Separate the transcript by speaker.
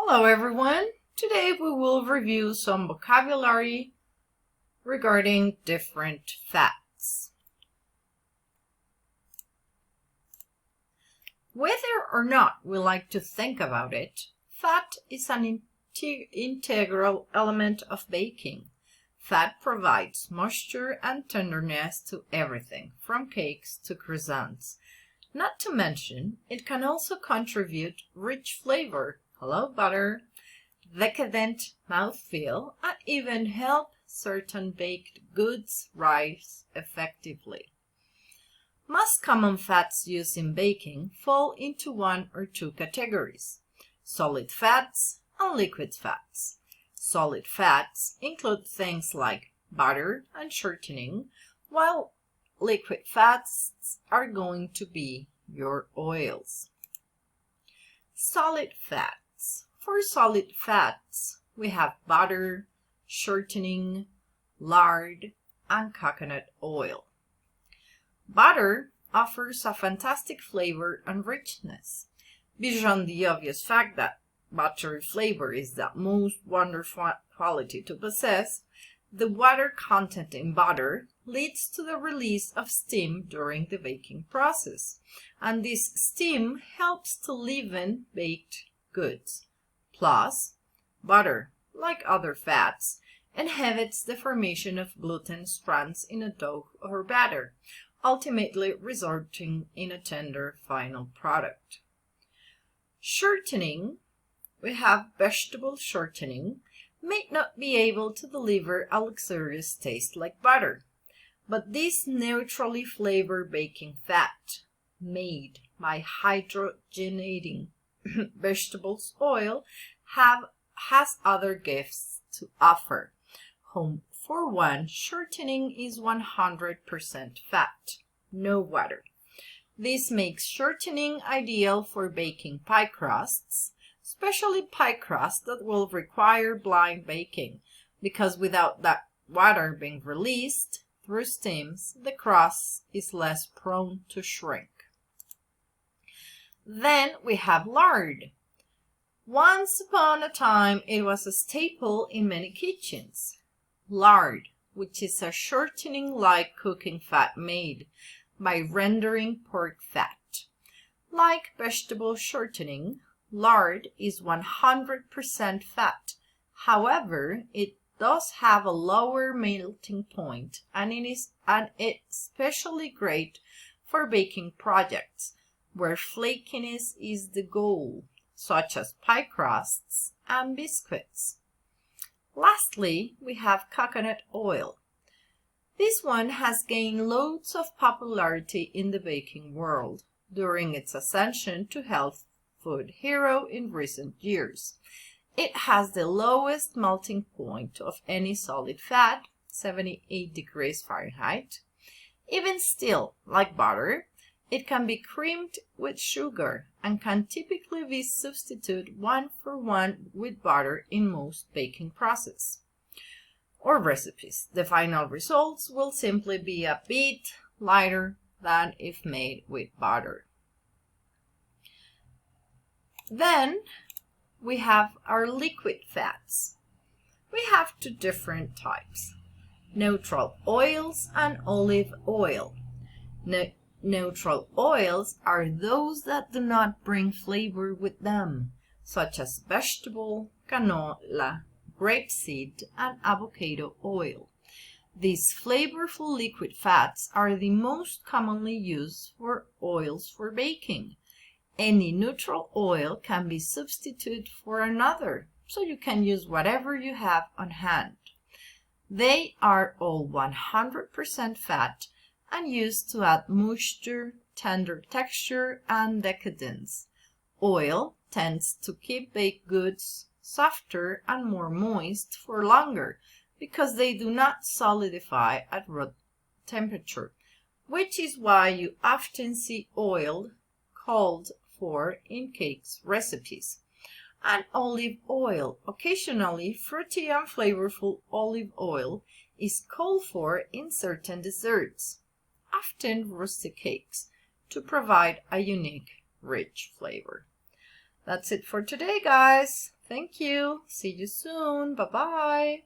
Speaker 1: Hello everyone! Today we will review some vocabulary regarding different fats. Whether or not we like to think about it, fat is an integral element of baking. Fat provides moisture and tenderness to everything, from cakes to croissants. Not to mention, it can also contribute rich flavor, hello butter, decadent mouthfeel, and even help certain baked goods rise effectively. Most common fats used in baking fall into one or two categories: solid fats and liquid fats. Solid fats include things like butter and shortening, while liquid fats are going to be your oils. Solid fats. For solid fats, we have butter, shortening, lard, and coconut oil. Butter offers a fantastic flavor and richness. Beyond the obvious fact that buttery flavor is the most wonderful quality to possess, the water content in butter leads to the release of steam during the baking process, and this steam helps to leaven baked goods. Plus, butter, like other fats, inhibits the formation of gluten strands in a dough or batter, ultimately resulting in a tender final product. Shortening. We have vegetable shortening, may not be able to deliver a luxurious taste like butter, but this neutrally flavored baking fat, made by hydrogenating vegetables oil, has other gifts to offer. For one, shortening is 100% fat, no water. This makes shortening ideal for baking pie crusts, especially pie crust that will require blind baking, because without that water being released through steams, the crust is less prone to shrink. Then we have lard. Once upon a time, it was a staple in many kitchens. Lard, which is a shortening-like cooking fat made by rendering pork fat. Like vegetable shortening, lard is 100% fat. However, it does have a lower melting point, and it's especially great for baking projects where flakiness is the goal, such as pie crusts and biscuits. Lastly, we have coconut oil. This one has gained loads of popularity in the baking world during its ascension to health food hero in recent years. It has the lowest melting point of any solid fat, 78 degrees Fahrenheit. Even still, like butter, it can be creamed with sugar and can typically be substituted 1-for-1 with butter in most baking processes or recipes. The final results will simply be a bit lighter than if made with butter. Then we have our liquid fats. We have two different types: neutral oils and olive oil. Neutral oils are those that do not bring flavor with them, such as vegetable, canola, grapeseed, and avocado oil. These flavorful liquid fats are the most commonly used for oils for baking. Any neutral oil can be substituted for another, so you can use whatever you have on hand. They are all 100% fat and used to add moisture, tender texture, and decadence. Oil tends to keep baked goods softer and more moist for longer because they do not solidify at room temperature, which is why you often see oil called for in cakes recipes. And olive oil, occasionally fruity and flavorful olive oil, is called for in certain desserts, often rustic cakes, to provide a unique, rich flavor. That's it for today, guys. Thank you. See you soon. Bye bye.